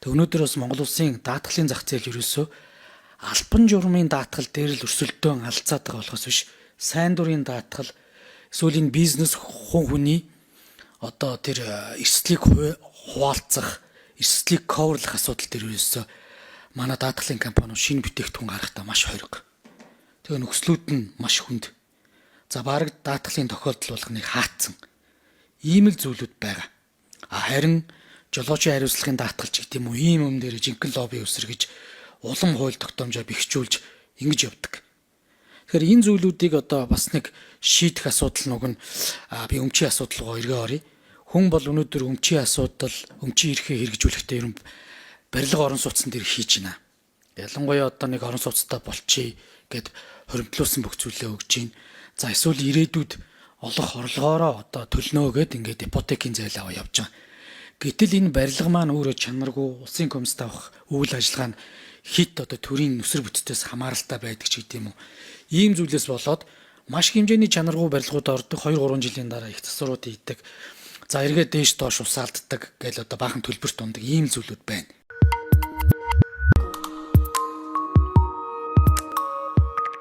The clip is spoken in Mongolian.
Тэг өнөөдөр бас Монгол улсын даатгалын зах зээл ерөөсөө албан журмын даатгал дээр л өрсөлдөөн алцаад байгаа болохоос биш, сайн дурын даатгал эсвэл энэ бизнес хүний одоо тэр эрсдлийг хуваалцах, эрсдлийг коверлах асуудал дээр ерөөсөө манай даатгалын компаниуд шинэ бүтээгдэхүүн гаргахдаа маш хориг. Тэгээ нөхцлүүд нь маш хүнд. За бараг даатгалын тохиолдол болгоныг хаацсан. Ийм л зүйлүүд байгаа. Харин жолоочийн хариуцлагын даатгалч гэдэг юм уу, ийм юм дээр жинхэнэ лобби үсэргэж улам хууль тогтоомжоо бэхжүүлж ингэж явдаг. Тэгэхээр энэ зүйлүүдийг одоо бас нэг шийдэх асуудал нүг нь би өмчийн асуудал руу эргээ оръё. Хүн бол өнөөдөр өмчийн асуудал, өмчийн эрхээ хэрэгжүүлэхдээ ер нь барилга орон сууцсан дээр хийж байна. Ялангуяа одоо нэг орон сууцтай болчихъя гэд хоримтлуулсан бүх зүйлээ өгж гин. За эсвэл ирээдүйд олох орлогоороо одоо төлнө гэд ингээд ипотекийн зээл аваа явж байгаа. Гэтэл энэ барилга маань өөрөө чанаргүй, улсын комиссд авах үйл ажиллагаа нь хит одоо төрийн нүсэр бүтцээс хамааралтай байдаг ч гэдэм юм уу. Ийм зүйлээс болоод маш хэмжээний чанаргүй барилгууд ордог, 2-3 жилийн дараа их засварууд ийдэг. За эргээд дээш доош усаалддаг гэл одоо баахан төлбөрт ундаг ийм зүйлүүд байна.